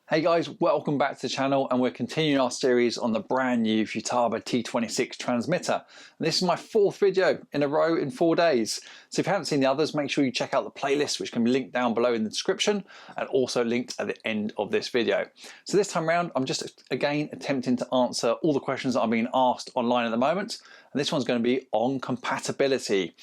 Hey guys, welcome back to the channel, and we're continuing our series on the brand new Futaba T26 transmitter. And this is my fourth video in a row in 4 days. So if you haven't seen the others, make sure you check out the playlist, which can be linked down below in the description and also linked at the end of this video. So this time around, I'm just again attempting to answer all the questions that are being asked online at the moment. And this one's going to be on compatibility.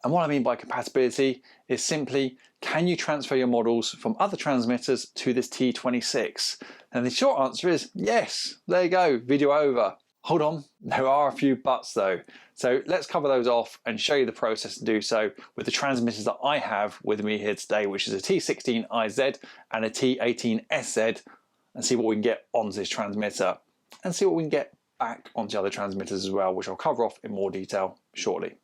And what I mean by compatibility is simply, can you transfer your models from other transmitters to this T26? And the short answer is yes. There you go, video over. Hold on, there are a few buts though. So let's cover those off and show you the process to do so with the transmitters that I have with me here today, which is a T16IZ and a T18SZ, and see what we can get onto this transmitter and see what we can get back onto other transmitters as well, which I'll cover off in more detail shortly.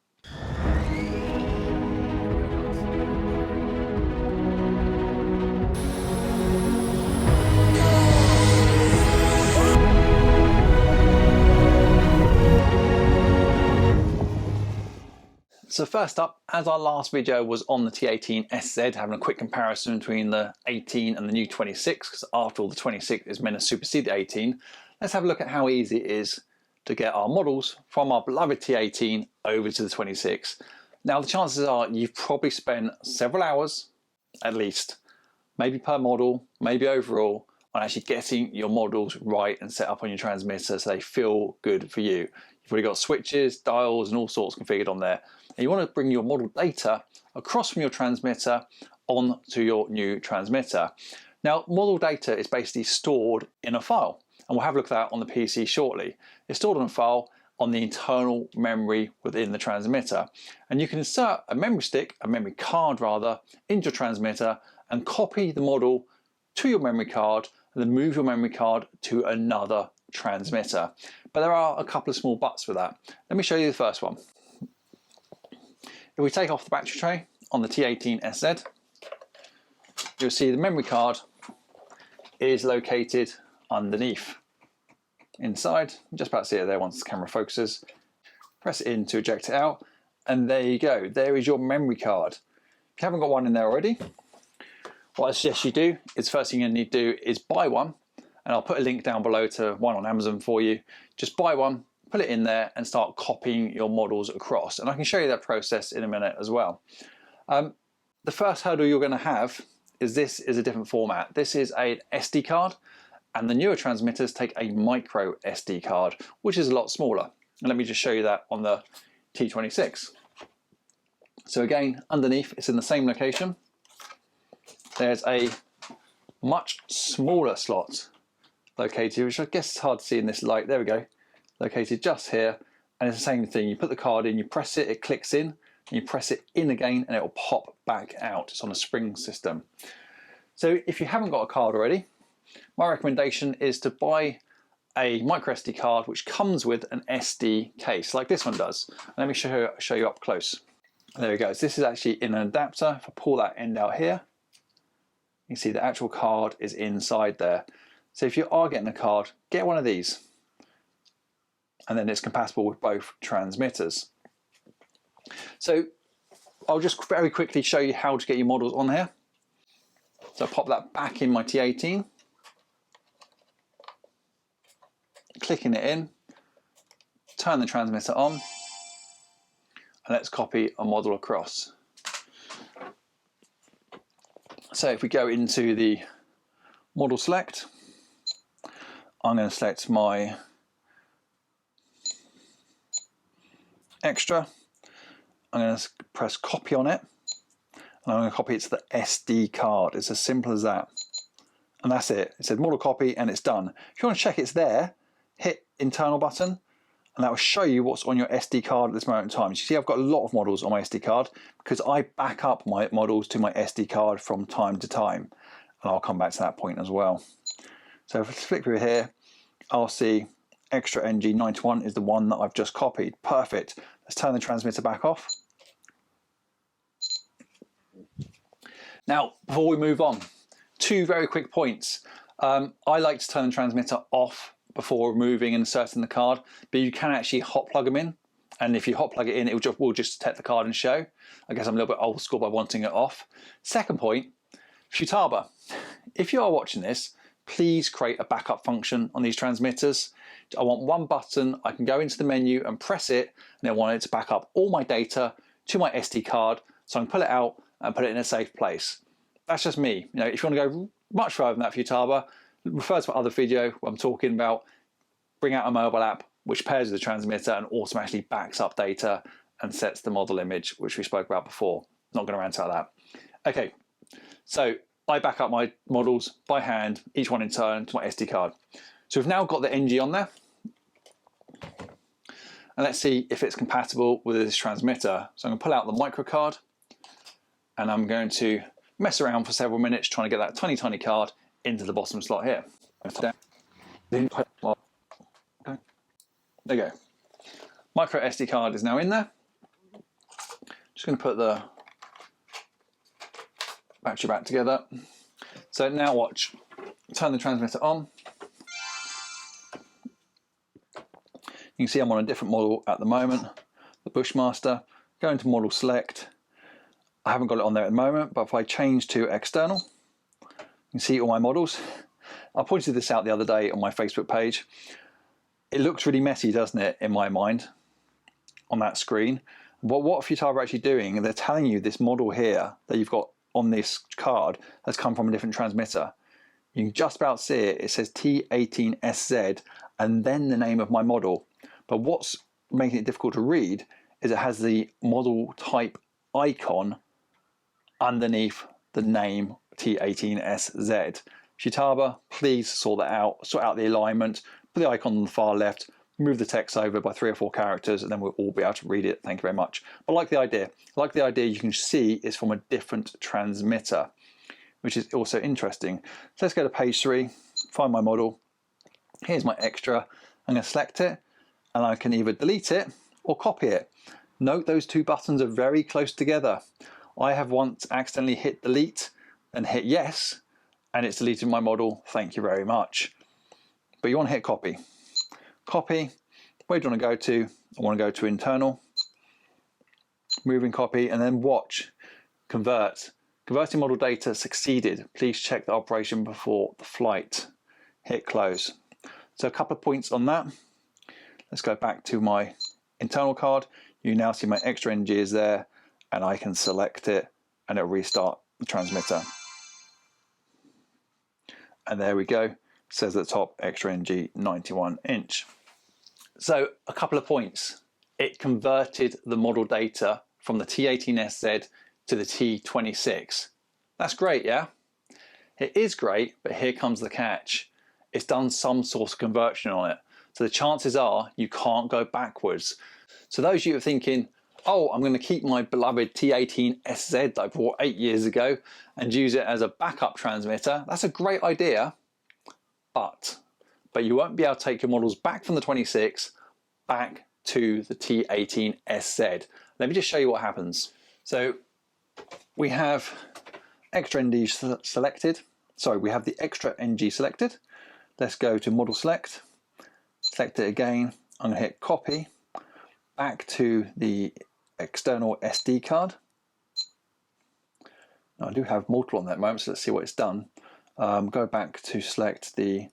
So first up, as our last video was on the T18SZ, having a quick comparison between the 18 and the new 26, because after all the 26 is meant to supersede the 18, let's have a look at how easy it is to get our models from our beloved T18 over to the 26. Now the chances are you've probably spent several hours, at least, maybe per model, maybe overall, on actually getting your models right and set up on your transmitter so they feel good for you. You've already got switches, dials and all sorts configured on there. And you want to bring your model data across from your transmitter onto your new transmitter. Now, model data is basically stored in a file, and we'll have a look at that on the PC shortly. It's stored in a file on the internal memory within the transmitter. And you can insert a memory stick, a memory card rather, into your transmitter and copy the model to your memory card and then move your memory card to another transmitter. But there are a couple of small buts for that. Let me show you the first one. If we take off the battery tray on the T18SZ, you'll see the memory card is located underneath. Inside, just about to see it there once the camera focuses. Press it in to eject it out, and there you go. There is your memory card. If you haven't got one in there already, what I suggest you do is first thing you need to do is buy one, and I'll put a link down below to one on Amazon for you. Just buy one, put it in there and start copying your models across. And I can show you that process in a minute as well. The first hurdle you're going to have is this is a different format. This is an SD card, and the newer transmitters take a micro SD card, which is a lot smaller. And let me just show you that on the T26. So again, underneath, it's in the same location. There's a much smaller slot located, which I guess is hard to see in this light. There we go. Located just here, and it's the same thing. You put the card in, you press it, it clicks in, and you press it in again and it will pop back out. It's on a spring system. So if you haven't got a card already, my recommendation is to buy a micro SD card which comes with an SD case like this one does. And let me show you up close. There we go. So this is actually in an adapter. If I pull that end out here, you can see the actual card is inside there. So if you are getting a card, get one of these. And then it's compatible with both transmitters. So I'll just very quickly show you how to get your models on here. So I'll pop that back in my T18, clicking it in, turn the transmitter on, and let's copy a model across. So if we go into the model select, I'm going to select my extra. I'm going to press copy on it, and I'm going to copy it to the SD card. It's as simple as that. And that's it. It said model copy and it's done. If you want to check it's there, hit internal button, and that will show you what's on your SD card at this moment in time. You see I've got a lot of models on my SD card because I back up my models to my SD card from time to time. And I'll come back to that point as well. So if I flick through here, I'll see extra NG91 is the one that I've just copied. Perfect. Let's turn the transmitter back off. Now, before we move on, two very quick points. I like to turn the transmitter off before removing and inserting the card, but you can actually hot plug them in. And if you hot plug it in, it will just detect the card and show. I guess I'm a little bit old school by wanting it off. Second point, Futaba. If you are watching this, please create a backup function on these transmitters. I want one button, I can go into the menu and press it, and I want it to back up all my data to my SD card, so I can pull it out and put it in a safe place. That's just me. You know, if you want to go much further than that for Futaba, refer to my other video where I'm talking about bring out a mobile app which pairs with the transmitter and automatically backs up data and sets the model image, which we spoke about before. Not going to rant about that. Okay, so I back up my models by hand, each one in turn, to my SD card. So we've now got the NG on there. And let's see if it's compatible with this transmitter. So I'm going to pull out the micro card and I'm going to mess around for several minutes trying to get that tiny card into the bottom slot here. There you go. Micro SD card is now in there. Just going to put the battery back together. So now watch. Turn the transmitter on. You can see I'm on a different model at the moment, the Bushmaster. Go into model select. I haven't got it on there at the moment, but if I change to external, you can see all my models. I pointed this out the other day on my Facebook page. It looks really messy, doesn't it, in my mind, on that screen. But what Futaba are actually doing, they're telling you this model here that you've got on this card has come from a different transmitter. You can just about see it. It says T18SZ and then the name of my model. But what's making it difficult to read is it has the model type icon underneath the name T18SZ. Futaba, please sort that out. Sort out the alignment, put the icon on the far left, move the text over by 3 or 4 characters, and then we'll all be able to read it. Thank you very much. But I like the idea. I like the idea you can see it's from a different transmitter, which is also interesting. So let's go to page 3, find my model. Here's my extra. I'm going to select it, and I can either delete it or copy it. Note those two buttons are very close together. I have once accidentally hit delete and hit yes, and it's deleted my model. Thank you very much. But you want to hit copy. Copy. Where do you want to go to? I want to go to internal. Moving copy, and then watch. Convert. Converting model data succeeded. Please check the operation before the flight. Hit close. So a couple of points on that. Let's go back to my internal card. You now see my extra NG is there, and I can select it and it'll restart the transmitter. And there we go. It says at the top, extra NG 91 inch. So a couple of points. It converted the model data from the T18SZ to the T26. That's great, yeah? It is great, but here comes the catch. It's done some sort of conversion on it. So the chances are you can't go backwards. So those of you who are thinking, oh, I'm going to keep my beloved T18SZ that I bought 8 years ago and use it as a backup transmitter, that's a great idea, but you won't be able to take your models back from the 26 back to the T18SZ. Let me just show you what happens. So we have extra NG selected. Sorry, we have the extra NG selected. Let's go to model select, select it again. I'm going to hit copy back to the external SD card. Now, I do have multiple on that moment, so let's see what it's done. Go back to select the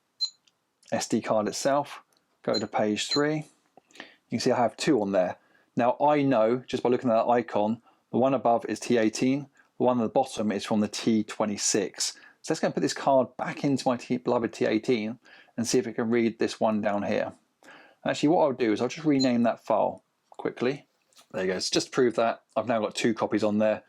SD card itself, go to page 3. You can see I have 2 on there. Now I know, just by looking at that icon, the one above is T18, the one at the bottom is from the T26. So let's go and put this card back into my beloved T18 and see if it can read this one down here. Actually, what I'll do is I'll just rename that file quickly. There you go. So just to prove that, I've now got 2 copies on there.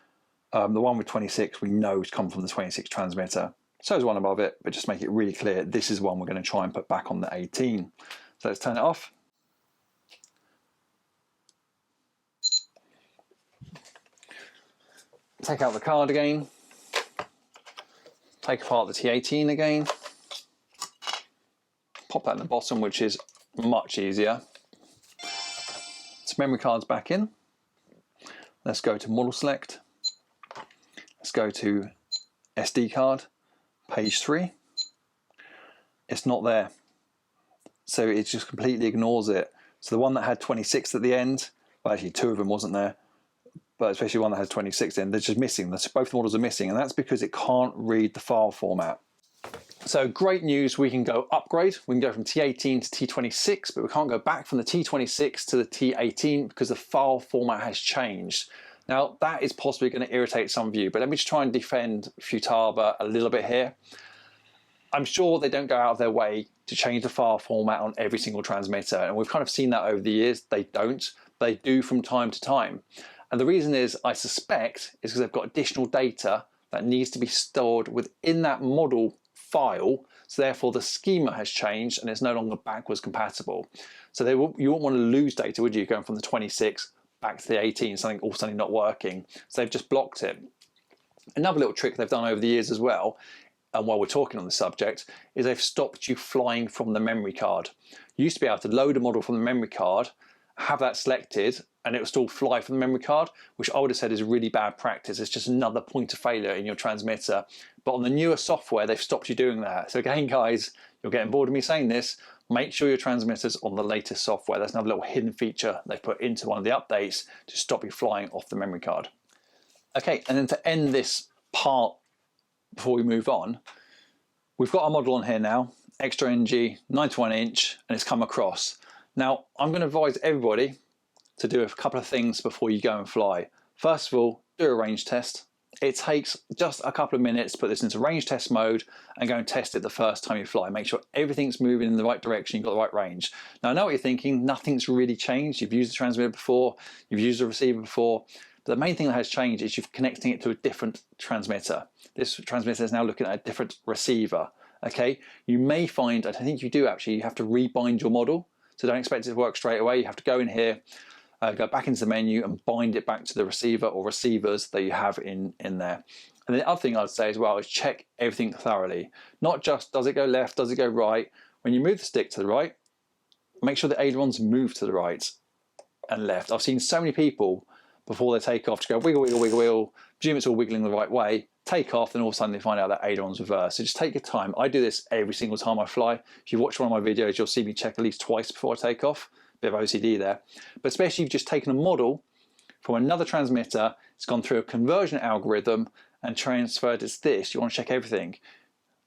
The one with 26 we know has come from the 26 transmitter. So is one above it, but just make it really clear this is one we're going to try and put back on the 18. So let's turn it off. Take out the card again. Take apart the T18 again. Pop that in the bottom, which is much easier. So memory card's back in. Let's go to model select. Let's go to SD card, page 3. It's not there. So it just completely ignores it. So the one that had 26 at the end, well actually 2 of them wasn't there, but especially one that has 26 in, they're just missing. Both models are missing, and that's because it can't read the file format. So great news, we can go upgrade. We can go from T18 to T26, but we can't go back from the T26 to the T18 because the file format has changed. Now that is possibly going to irritate some of you, but let me just try and defend Futaba a little bit here. I'm sure they don't go out of their way to change the file format on every single transmitter, and we've kind of seen that over the years. They don't. They do from time to time. And the reason is, I suspect, is because they've got additional data that needs to be stored within that model file, so therefore the schema has changed and it's no longer backwards compatible. So you wouldn't want to lose data, would you, going from the 26 back to the 18, something all suddenly not working. So they've just blocked it. Another little trick they've done over the years as well, and while we're talking on the subject, is they've stopped you flying from the memory card. You used to be able to load a model from the memory card, have that selected, and it will still fly from the memory card, which I would have said is really bad practice. It's just another point of failure in your transmitter. But on the newer software, they've stopped you doing that. So again, guys, you're getting bored of me saying this, make sure your transmitter's on the latest software. That's another little hidden feature they've put into one of the updates to stop you flying off the memory card. Okay, and then to end this part before we move on, we've got our model on here now, extra NG, 91 inch, and it's come across. Now, I'm going to advise everybody to do a couple of things before you go and fly. First of all, do a range test. It takes just a couple of minutes to put this into range test mode and go and test it the first time you fly. Make sure everything's moving in the right direction, you've got the right range. Now I know what you're thinking, nothing's really changed. You've used the transmitter before, you've used the receiver before, but the main thing that has changed is you're connecting it to a different transmitter. This transmitter is now looking at a different receiver. Okay, you may find, I think you do actually, you have to rebind your model. So don't expect it to work straight away. You have to go in here, go back into the menu and bind it back to the receiver or receivers that you have in there. And the other thing I'd say as well is check everything thoroughly. Not just does it go left, does it go right. When you move the stick to the right, make sure the ailerons move to the right and left. I've seen so many people before they take off to go wiggle, wiggle, wiggle, wiggle, presume it's all wiggling the right way, take off, and all of a sudden they find out that aileron's reversed. So just take your time. I do this every single time I fly. If you watch one of my videos, you'll see me check at least twice before I take off. Bit of OCD there. But especially if you've just taken a model from another transmitter, it's gone through a conversion algorithm and transferred it to this, you want to check everything.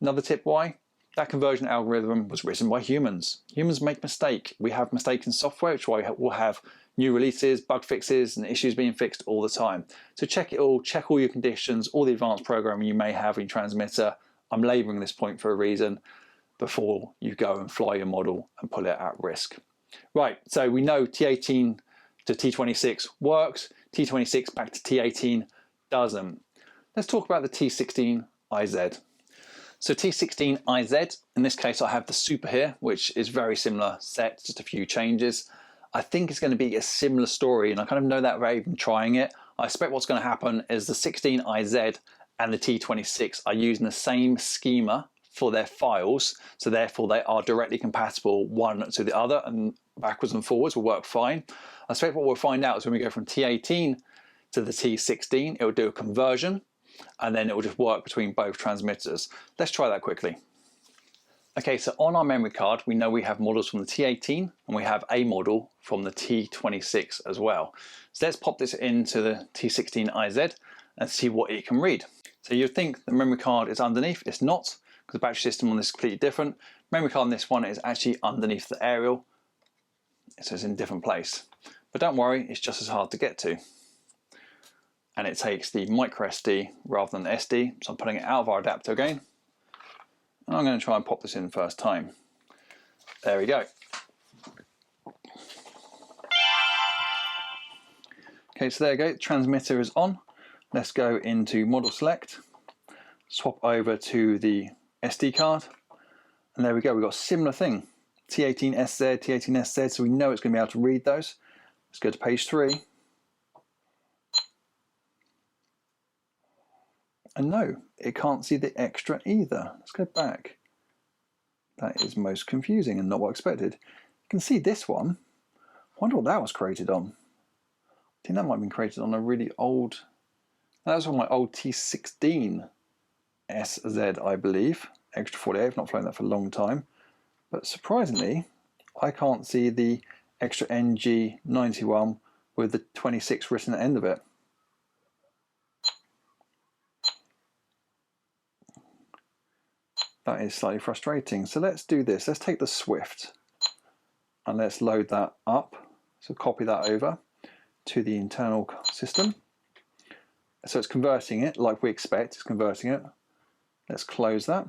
Another tip why? That conversion algorithm was written by humans. Humans make mistakes. We have mistakes in software, which is why we'll have new releases, bug fixes, and issues being fixed all the time. So check it all, check all your conditions, all the advanced programming you may have in your transmitter. I'm labouring this point for a reason before you go and fly your model and put it at risk. Right, so we know T18 to T26 works, T26 back to T18 doesn't. Let's talk about the T16IZ. So T16IZ, in this case I have the Super here, which is very similar set, just a few changes. I think it's going to be a similar story, and I kind of know that without even trying it. I expect what's going to happen is the 16IZ and the T26 are using the same schema for their files, so therefore they are directly compatible one to the other, and backwards and forwards will work fine. I expect what we'll find out is when we go from T18 to the T16, it will do a conversion, and then it will just work between both transmitters. Let's try that quickly. Okay, so on our memory card, we know we have models from the T18 and we have a model from the T26 as well. So let's pop this into the T16IZ and see what it can read. So you'd think the memory card is underneath, it's not, because the battery system on this is completely different. Memory card on this one is actually underneath the aerial, so it's in a different place. But don't worry, it's just as hard to get to. And it takes the micro SD rather than the SD, so I'm putting it out of our adapter again. And I'm going to try and pop this in first time. There we go. Okay, so there you go, transmitter is on. Let's go into model select, swap over to the SD card, and there we go, we've got a similar thing. T18SZ, T18SZ, so we know it's going to be able to read those. Let's go to page 3. And no, it can't see the extra either. Let's go back. That is most confusing and not what I expected. You can see this one. I wonder what that was created on. I think that might have been created on a really old, that was on my old T16SZ, I believe. Extra 48, I've not flown that for a long time. But surprisingly, I can't see the extra NG91 with the 26 written at the end of it. That That is slightly frustrating. So let's do this. Let's take the Swift and let's load that up. So copy that over to the internal system. So it's converting it like we expect, it's converting it. Let's close that.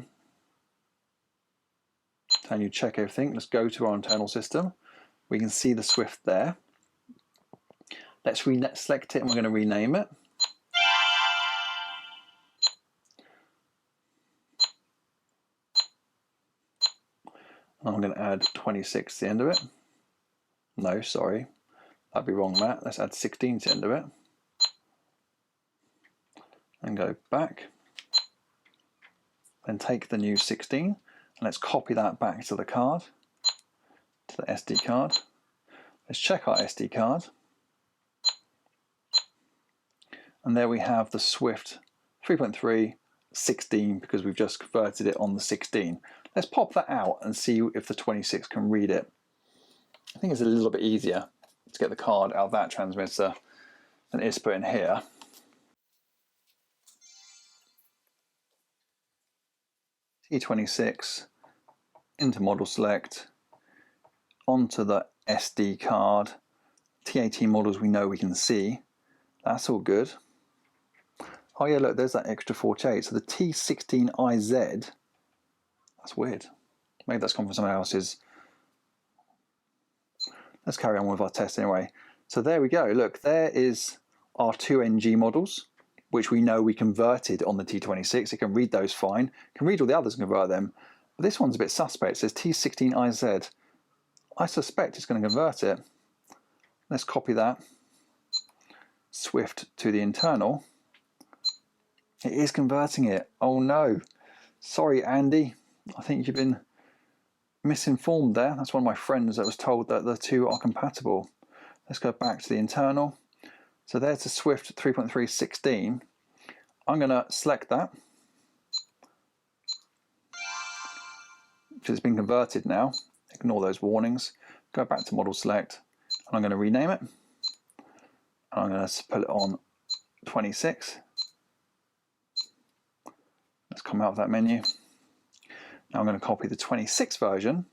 And you check everything. Let's go to our internal system. We can see the Swift there. Let's select it and we're going to rename it. I'm going to add 26 to the end of it. No, sorry. That'd be wrong, Matt. Let's add 16 to the end of it. And go back. Then take the new 16 and let's copy that back to the card, to the SD card. Let's check our SD card. And there we have the Swift 3.3 16 because we've just converted it on the 16. Let's pop that out and see if the 26 can read it. I think it's a little bit easier to get the card out of that transmitter than it is to put in here. T26 into model select, onto the SD card. T18 models we know we can see. That's all good. Oh yeah, look, there's that extra 48. So the T16IZ, that's weird. Maybe that's come from someone else's. Let's carry on with our test anyway. So there we go. Look, there is our two NG models, which we know we converted on the T26. It can read those fine. It can read all the others and convert them. But this one's a bit suspect. It says T16IZ. I suspect it's going to convert it. Let's copy that. Swift to the internal. It is converting it. Oh no. Sorry, Andy. I think you've been misinformed there. That's one of my friends that was told that the two are compatible. Let's go back to the internal. So there's the Swift 3.3 16. I'm going to select that because it's been converted now. Ignore those warnings. Go back to model select and I'm going to rename it. I'm going to put it on 26. Let's come out of that menu. Now I'm going to copy the 26 version.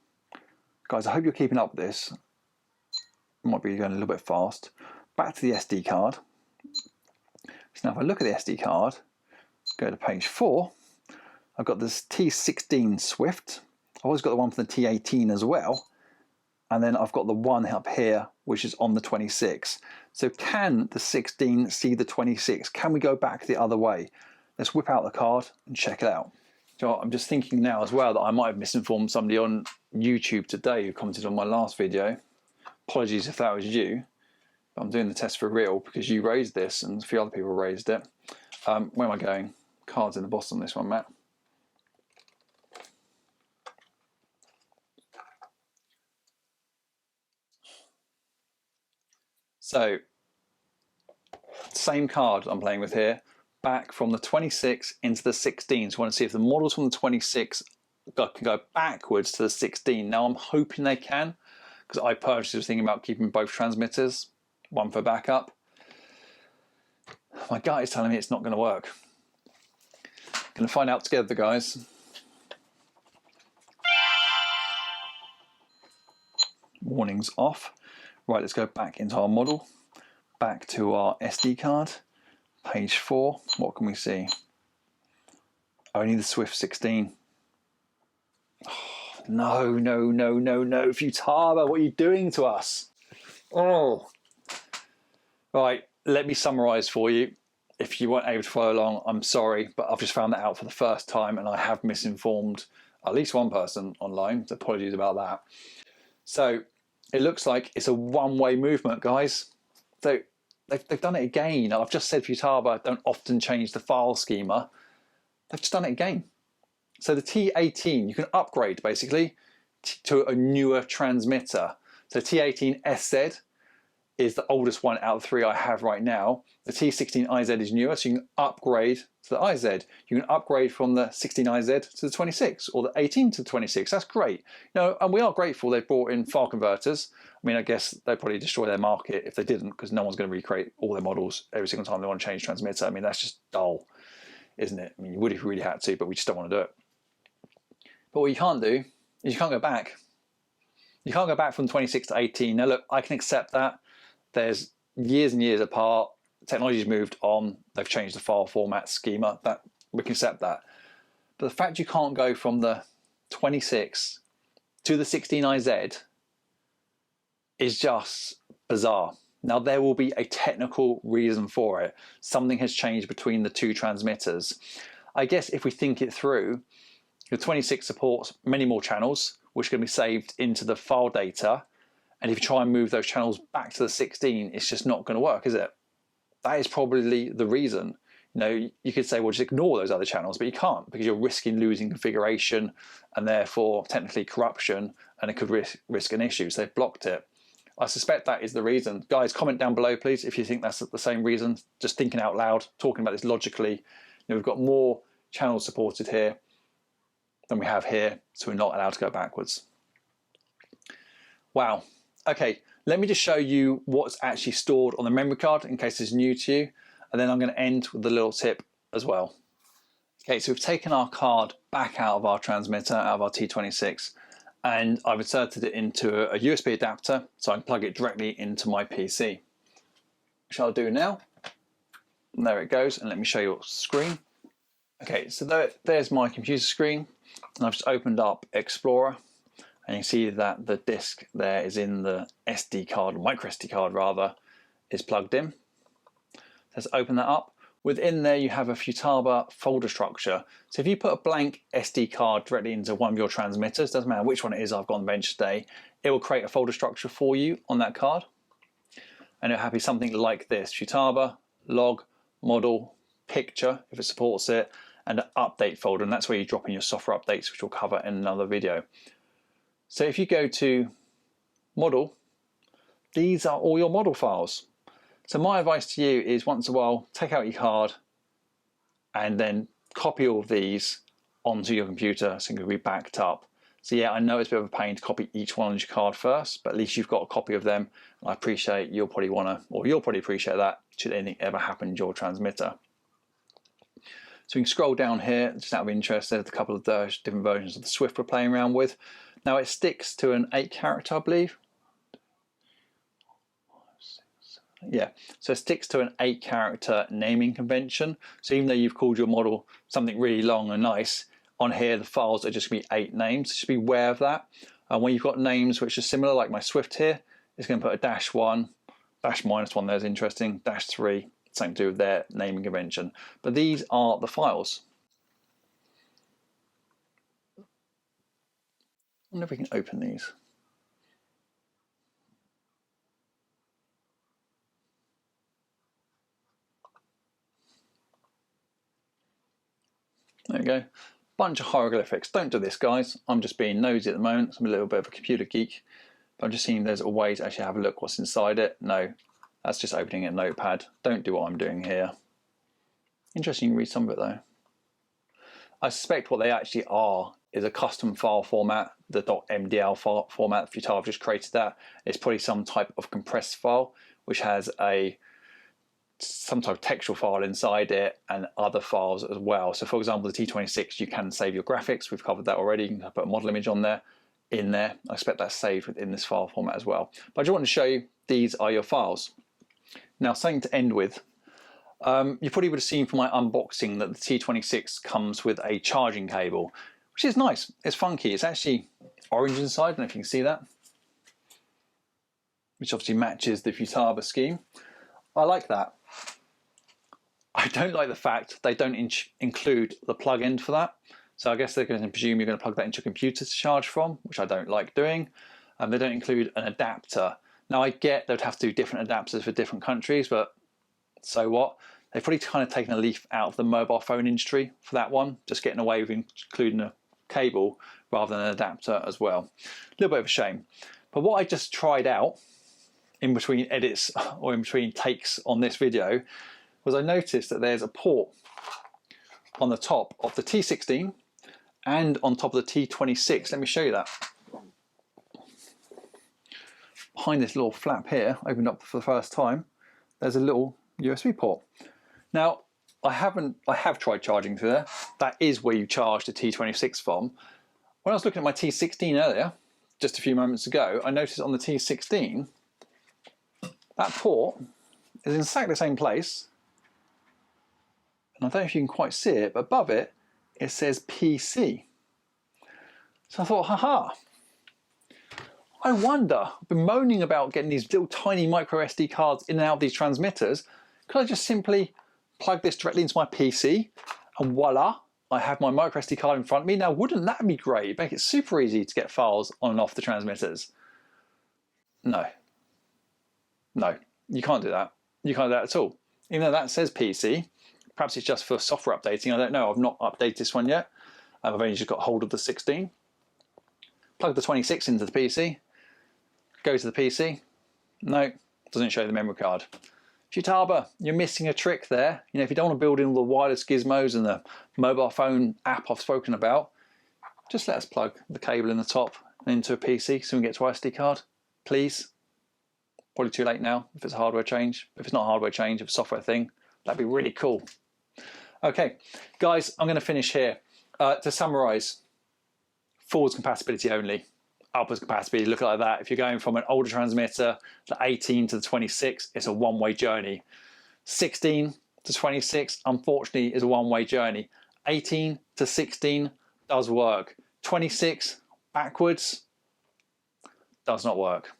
Guys, I hope you're keeping up with this. Might be going a little bit fast. Back to the SD card. So now if I look at the SD card, go to page 4, I've got this T16 Swift. I've always got the one for the T18 as well. And then I've got the one up here, which is on the 26. So can the 16 see the 26? Can we go back the other way? Let's whip out the card and check it out. So I'm just thinking now as well that I might have misinformed somebody on YouTube today who commented on my last video. Apologies if that was you. But I'm doing the test for real because you raised this and a few other people raised it. Where am I going? Cards in the bottom on this one, Matt. So, same card I'm playing with here, back from the 26 into the 16. So I want to see if the models from the 26 can go backwards to the 16. Now I'm hoping they can, because I personally was thinking about keeping both transmitters, one for backup. My gut is telling me it's not going to work. Going to find out together, guys. Warnings off. Right, let's go back into our model, back to our SD card, page 4. What can we see? Only the Swift 16. Oh, no, no, no, no, no. Futaba, what are you doing to us? Oh. Right, let me summarize for you. If you weren't able to follow along, I'm sorry, but I've just found that out for the first time and I have misinformed at least one person online, so apologies about that. So it looks like it's a one-way movement, guys. So they've done it again. I've just said Futaba don't often change the file schema. They've just done it again. So the T18, you can upgrade basically to a newer transmitter. So T18SZ is the oldest one out of the 3 I have right now. The T16IZ is newer, so you can upgrade to the IZ. You can upgrade from the 16IZ to the 26 or the 18 to the 26. That's great. You know, and we are grateful they've brought in file converters. I mean, I guess they'd probably destroy their market if they didn't, because no one's going to recreate all their models every single time they want to change transmitter. I mean, that's just dull, isn't it? I mean, you would if you really had to, but we just don't want to do it. But what you can't do is you can't go back. You can't go back from 26 to 18. Now look, I can accept that. There's years and years apart. Technology's moved on. They've changed the file format schema. That we can accept that. But the fact you can't go from the 26 to the 16IZ is just bizarre. Now there will be a technical reason for it. Something has changed between the two transmitters. I guess if we think it through, the 26 supports many more channels, which can be saved into the file data. And if you try and move those channels back to the 16, it's just not going to work, is it? That is probably the reason. You know, you could say, well, just ignore those other channels, but you can't, because you're risking losing configuration and therefore technically corruption, and it could risk an issue. So they've blocked it. I suspect that is the reason. Guys, comment down below, please, if you think that's the same reason. Just thinking out loud, talking about this logically. You know, we've got more channels supported here than we have here, so we're not allowed to go backwards. Wow. Okay, let me just show you what's actually stored on the memory card in case it's new to you, and then I'm going to end with a little tip as well. Okay, so we've taken our card back out of our transmitter, out of our T26, and I've inserted it into a USB adapter so I can plug it directly into my PC. Which I'll do now. And there it goes, and let me show you your screen. Okay, so there's my computer screen, and I've just opened up Explorer, and you can see that the disk there is in the SD card, micro SD card rather, is plugged in. Let's open that up. Within there you have a Futaba folder structure. So if you put a blank SD card directly into one of your transmitters, doesn't matter which one it is I've got on the bench today, it will create a folder structure for you on that card. And it'll have something like this: Futaba, log, model, picture, if it supports it, and an update folder, and that's where you drop in your software updates, which we'll cover in another video. So if you go to model, these are all your model files. So my advice to you is, once in a while, take out your card and then copy all of these onto your computer so it can be backed up. So yeah, I know it's a bit of a pain to copy each one on your card first, but at least you've got a copy of them. And I appreciate you'll probably appreciate that should anything ever happen to your transmitter. So we can scroll down here, just out of interest, there's a couple of those different versions of the Swift we're playing around with. Now it sticks to an 8-character, I believe. Yeah, so it sticks to an 8-character naming convention. So even though you've called your model something really long and nice, on here the files are just going to be 8 names. So just be aware of that. And when you've got names which are similar, like my Swift here, it's going to put a -1, -1 there's interesting, -3, something to do with their naming convention. But these are the files. I wonder if we can open these. There we go. Bunch of hieroglyphics. Don't do this, guys. I'm just being nosy at the moment. I'm a little bit of a computer geek. But I'm just seeing there's a way to actually have a look what's inside it. No, that's just opening a notepad. Don't do what I'm doing here. Interesting to read some of it though. I suspect what they actually are is a custom file format, the .mdl file format. Futaba just created that. It's probably some type of compressed file which has some type of textual file inside it and other files as well. So for example, the T26, you can save your graphics. We've covered that already. You can put a model image on there, in there. I expect that's saved within this file format as well. But I just want to show you, these are your files. Now, something to end with. You probably would have seen from my unboxing that the T26 comes with a charging cable, which is nice. It's funky. It's actually orange inside. I don't know if you can see that, which obviously matches the Futaba scheme. I like that. I don't like the fact they don't include the plug in for that. So I guess they're going to presume you're going to plug that into your computer to charge from, which I don't like doing. They don't include an adapter. Now I get they'd have to do different adapters for different countries, but so what? They've probably kind of taken a leaf out of the mobile phone industry for that one, just getting away with including a cable rather than an adapter as well. A little bit of a shame. But what I just tried out in between edits or in between takes on this video was I noticed that there's a port on the top of the T16 and on top of the T26. Let me show you that. Behind this little flap here, opened up for the first time, there's a little USB port. Now, I have tried charging through there. That is where you charge the T26 from. When I was looking at my T16 earlier, just a few moments ago, I noticed on the T16, that port is in exactly the same place. And I don't know if you can quite see it, but above it, it says PC. So I thought, haha, I wonder, I've been moaning about getting these little tiny micro SD cards in and out of these transmitters. Could I just simply plug this directly into my PC and voila, I have my micro SD card in front of me. Now, wouldn't that be great? Make it super easy to get files on and off the transmitters. No, you can't do that. You can't do that at all. Even though that says PC, perhaps it's just for software updating. I don't know. I've not updated this one yet. I've only just got hold of the 16. Plug the 26 into the PC. Go to the PC. No, doesn't show the memory card. Futaba, you're missing a trick there. You know, if you don't want to build in all the wireless gizmos and the mobile phone app I've spoken about, just let us plug the cable in the top and into a PC so we can get to our SD card, please. Probably too late now if it's a hardware change. If it's not a hardware change, if it's a software thing, that'd be really cool. Okay, guys, I'm going to finish here. To summarize, forwards compatibility only. Upwards compatibility, look like that. If you're going from an older transmitter, the 18 to the 26, it's a one-way journey. 16 to 26, unfortunately, is a one-way journey. 18 to 16 does work. 26 backwards does not work.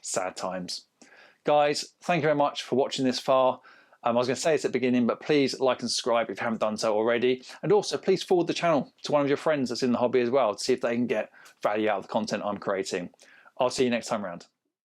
Sad times. Guys, thank you very much for watching this far. I was going to say this at the beginning, but please like and subscribe if you haven't done so already. And also, please forward the channel to one of your friends that's in the hobby as well to see if they can get value out of the content I'm creating. I'll see you next time around.